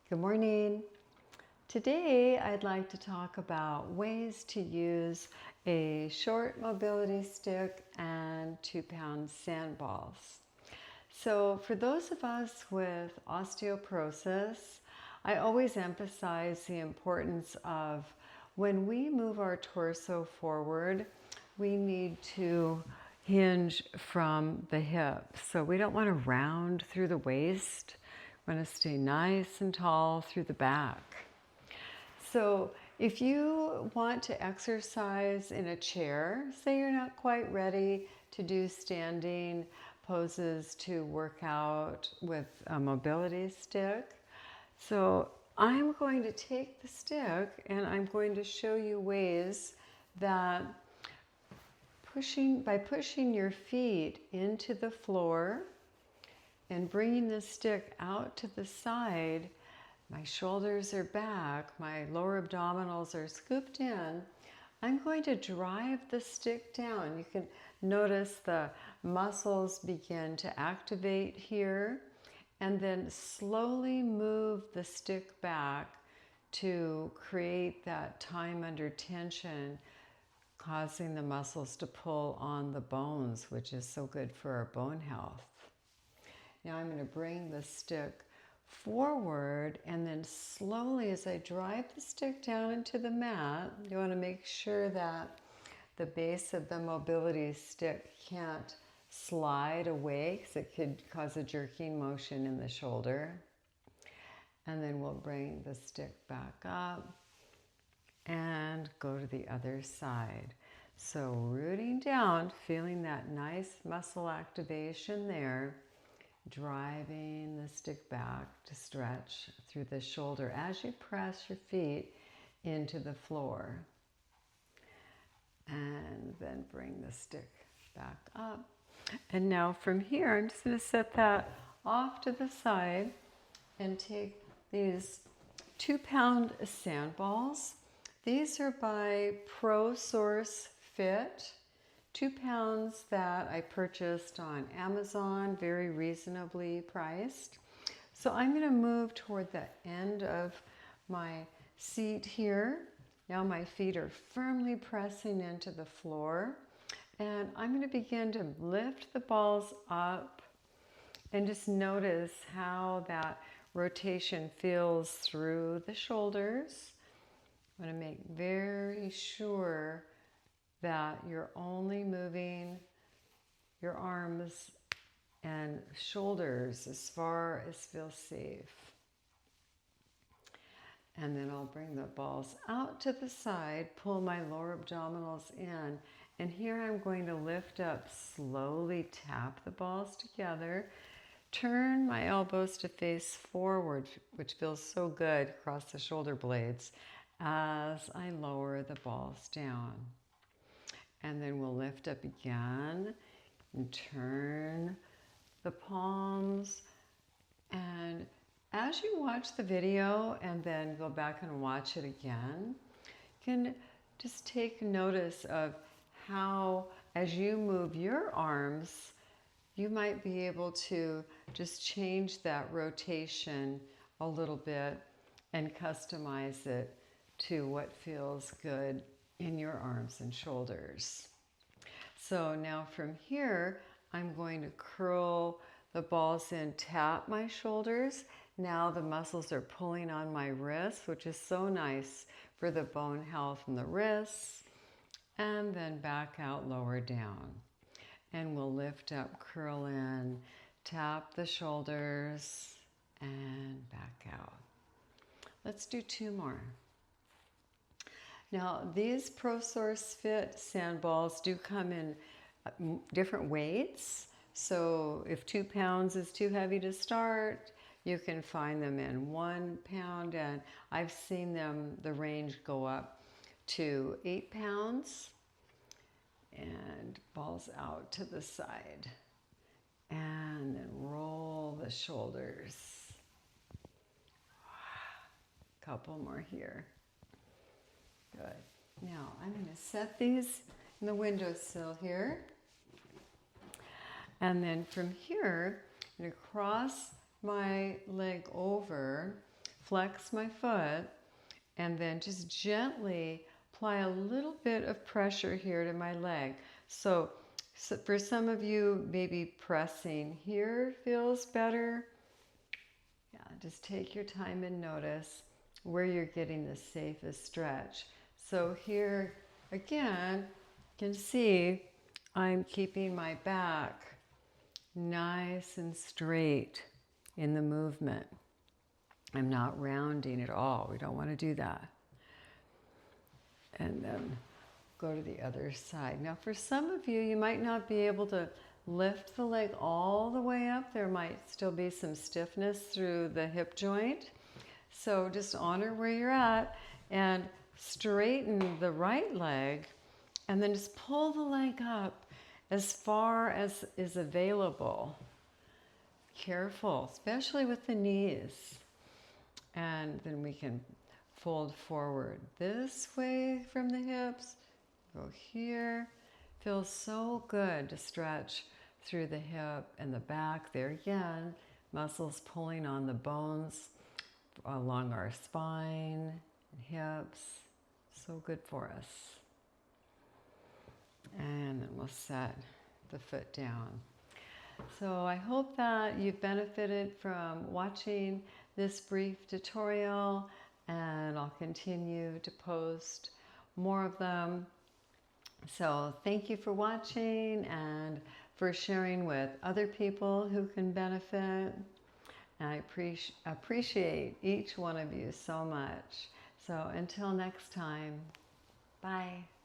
Good morning. Today I'd like to talk about ways to use a short mobility stick and 2-pound sand balls. So for those of us with osteoporosis, I always emphasize the importance of when we move our torso forward, we need to hinge from the hips. So we don't want to round through the waist. We want to stay nice and tall through the back. So if you want to exercise in a chair, say you're not quite ready to do standing poses to work out with a mobility stick. So I'm going to take the stick and I'm going to show you ways that by pushing your feet into the floor and bringing the stick out to the side, my shoulders are back, my lower abdominals are scooped in. I'm going to drive the stick down. You can notice the muscles begin to activate here, and then slowly move the stick back to create that time under tension, causing the muscles to pull on the bones, which is so good for our bone health. Now I'm going to bring the stick forward, and then slowly as I drive the stick down into the mat, you want to make sure that the base of the mobility stick can't slide away because it could cause a jerking motion in the shoulder. And then we'll bring the stick back up and go to the other side. So rooting down, feeling that nice muscle activation there, driving the stick back to stretch through the shoulder as you press your feet into the floor. And then bring the stick back up. And now from here, I'm just going to set that off to the side and take these 2-pound sand balls. These are by Pro Source Fit. 2 pounds that I purchased on Amazon, very reasonably priced. So I'm going to move toward the end of my seat here. Now my feet are firmly pressing into the floor, and I'm going to begin to lift the balls up and just notice how that rotation feels through the shoulders. I'm going to make very sure that you're only moving your arms and shoulders as far as feels safe. And then I'll bring the balls out to the side, pull my lower abdominals in, and here I'm going to lift up, slowly tap the balls together, turn my elbows to face forward, which feels so good across the shoulder blades, as I lower the balls down. And then we'll lift up again and turn the palms. And as you watch the video and then go back and watch it again, you can just take notice of how, as you move your arms, you might be able to just change that rotation a little bit and customize it to what feels good in your arms and shoulders. So now from here, I'm going to curl the balls in, tap my shoulders. Now the muscles are pulling on my wrists, which is so nice for the bone health in the wrists. And then back out, lower down. And we'll lift up, curl in, tap the shoulders, and back out. Let's do 2 more. Now, these Pro Source Fit sand balls do come in different weights. So if 2 pounds is too heavy to start, you can find them in 1 pound. And I've seen them, the range go up to 8 pounds. And balls out to the side. And then roll the shoulders. Couple more here. Good. Now I'm going to set these in the windowsill here. And then from here, I'm going to cross my leg over, flex my foot and then just gently apply a little bit of pressure here to my leg. So for some of you, maybe pressing here feels better. Yeah, just take your time and notice where you're getting the safest stretch. So here, again, you can see I'm keeping my back nice and straight in the movement. I'm not rounding at all. We don't want to do that. And then go to the other side. Now for some of you, you might not be able to lift the leg all the way up. There might still be some stiffness through the hip joint. So just honor where you're at and straighten the right leg and then just pull the leg up as far as is available. Careful, especially with the knees. And then we can fold forward this way from the hips. Go here. Feels so good to stretch through the hip and the back. There again, muscles pulling on the bones along our spine and hips. So good for us. And then we'll set the foot down. So I hope that you've benefited from watching this brief tutorial, and I'll continue to post more of them. So thank you for watching and for sharing with other people who can benefit. And I appreciate each one of you so much. So until next time, bye.